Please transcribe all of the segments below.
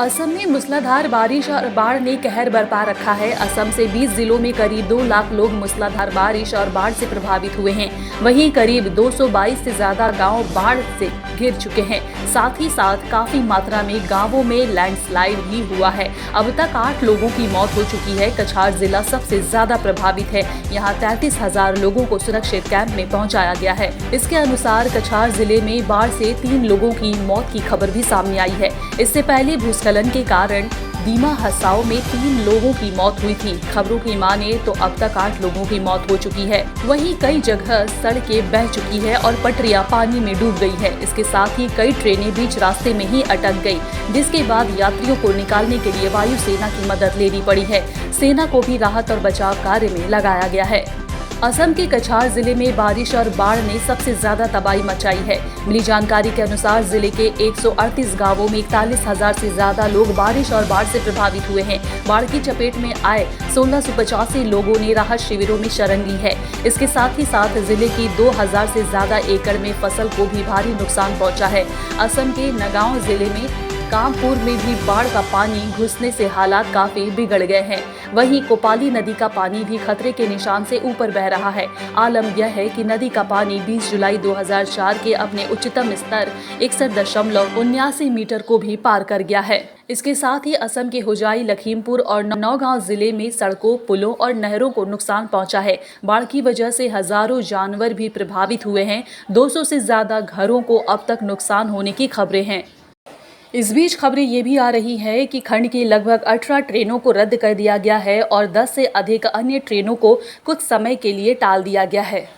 असम में मूसलाधार बारिश और बाढ़ ने कहर बरपा रखा है। असम से 20 जिलों में करीब 2 लाख लोग मूसलाधार बारिश और बाढ़ से प्रभावित हुए हैं। वहीं करीब 222 से ज्यादा गांव बाढ़ से घिर चुके हैं। साथ ही साथ काफी मात्रा में गांवों में लैंडस्लाइड भी हुआ है। अब तक 8 लोगों की मौत हो चुकी है। कछार जिला सबसे ज्यादा प्रभावित है। यहाँ 33,000 लोगों को सुरक्षित कैंप में पहुँचाया गया है। इसके अनुसार कछार जिले में बाढ़ से 3 लोगों की मौत की खबर भी सामने आई है। इससे पहले भूस्खलन के कारण दीमा हसाओ में 3 लोगों की मौत हुई थी। खबरों की माने तो अब तक 8 लोगों की मौत हो चुकी है। वहीं कई जगह सड़कें बह चुकी है और पटरियां पानी में डूब गई है। इसके साथ ही कई ट्रेनें बीच रास्ते में ही अटक गई, जिसके बाद यात्रियों को निकालने के लिए वायुसेना की मदद लेनी पड़ी है। सेना को भी राहत और बचाव कार्य में लगाया गया है। असम के कछार जिले में बारिश और बाढ़ ने सबसे ज्यादा तबाही मचाई है। मिली जानकारी के अनुसार जिले के 138 गांवों में 41,000 से ज्यादा लोग बारिश और बाढ़ से प्रभावित हुए हैं। बाढ़ की चपेट में आए 1685 लोगों ने राहत शिविरों में शरण ली है। इसके साथ ही साथ जिले की 2000 से ज्यादा एकड़ में फसल को भी भारी नुकसान पहुंचा है। असम के नगांव जिले में कामपुर में भी बाढ़ का पानी घुसने से हालात काफी बिगड़ गए हैं। वहीं कोपाली नदी का पानी भी खतरे के निशान से ऊपर बह रहा है। आलम यह है कि नदी का पानी 20 जुलाई 2004 के अपने उच्चतम स्तर 61.79 मीटर को भी पार कर गया है। इसके साथ ही असम के होजाई, लखीमपुर और नौगांव जिले में सड़कों, पुलों और नहरों को नुकसान पहुंचा है। बाढ़ की वजह से हजारों जानवर भी प्रभावित हुए हैं। 200 से ज्यादा घरों को अब तक नुकसान होने की खबरें हैं। इस बीच खबरें ये भी आ रही है कि खंड की लगभग 18 ट्रेनों को रद्द कर दिया गया है और 10 से अधिक अन्य ट्रेनों को कुछ समय के लिए टाल दिया गया है।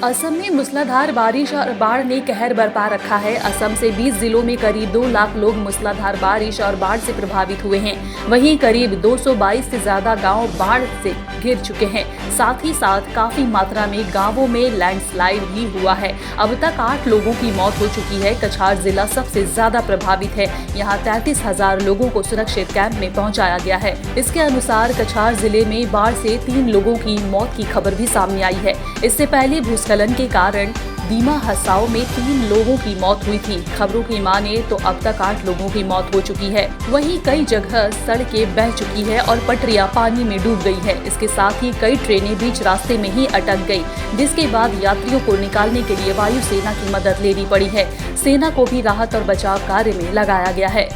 असम में मूसलाधार बारिश और बाढ़ ने कहर बरपा रखा है। असम से 20 जिलों में करीब 2 लाख लोग मूसलाधार बारिश और बाढ़ से प्रभावित हुए हैं। वहीं करीब 222 से ज्यादा गांव बाढ़ से घिर चुके हैं। साथ ही साथ काफी मात्रा में गांवों में लैंडस्लाइड भी हुआ है। अब तक 8 लोगों की मौत हो चुकी है। कछार जिला सबसे ज्यादा प्रभावित है। यहाँ 33,000 लोगों को सुरक्षित कैंप में पहुँचाया गया है। इसके अनुसार कछार जिले में बाढ़ से 3 लोगों की मौत की खबर भी सामने आई है। इससे पहले भूस्खलन के कारण दीमा हसाओ में 3 लोगों की मौत हुई थी। खबरों की माने तो अब तक 8 लोगों की मौत हो चुकी है। वहीं कई जगह सड़कें बह चुकी है और पटरियां पानी में डूब गई है। इसके साथ ही कई ट्रेनें बीच रास्ते में ही अटक गई, जिसके बाद यात्रियों को निकालने के लिए वायुसेना की मदद लेनी पड़ी है। सेना को भी राहत और बचाव कार्य में लगाया गया है।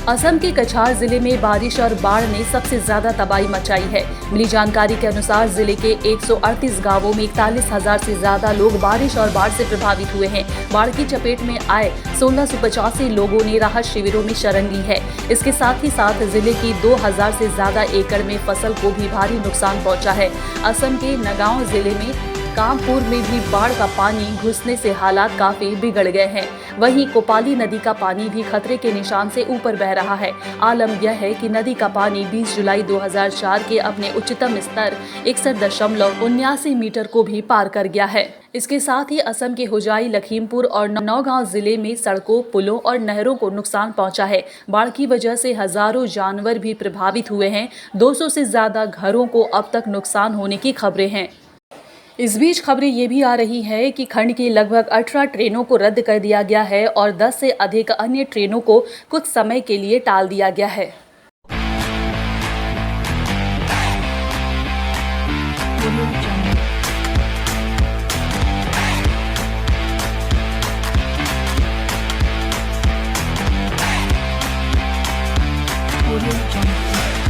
असम के कछार जिले में बारिश और बाढ़ ने सबसे ज्यादा तबाही मचाई है। मिली जानकारी के अनुसार जिले के 138 गांवों में 41,000 से ज्यादा लोग बारिश और बाढ़ से प्रभावित हुए हैं। बाढ़ की चपेट में आए 1685 लोगों ने राहत शिविरों में शरण ली है। इसके साथ ही साथ जिले की 2000 से ज्यादा एकड़ में फसल को भी भारी नुकसान पहुंचा है। असम के नगांव जिले में कामपुर में भी बाढ़ का पानी घुसने से हालात काफी बिगड़ गए हैं। वहीं कोपाली नदी का पानी भी खतरे के निशान से ऊपर बह रहा है। आलम यह है कि नदी का पानी 20 जुलाई 2004 के अपने उच्चतम स्तर 61.79 मीटर को भी पार कर गया है। इसके साथ ही असम के होजाई, लखीमपुर और नौगांव जिले में सड़कों, पुलों और नहरों को नुकसान पहुंचा है। बाढ़ की वजह से हजारों जानवर भी प्रभावित हुए हैं। 200 से ज्यादा घरों को अब तक नुकसान होने की खबरें हैं। इस बीच खबरें ये भी आ रही है कि खंड की लगभग 18 ट्रेनों को रद्द कर दिया गया है और 10 से अधिक अन्य ट्रेनों को कुछ समय के लिए टाल दिया गया है। Audio Jungle.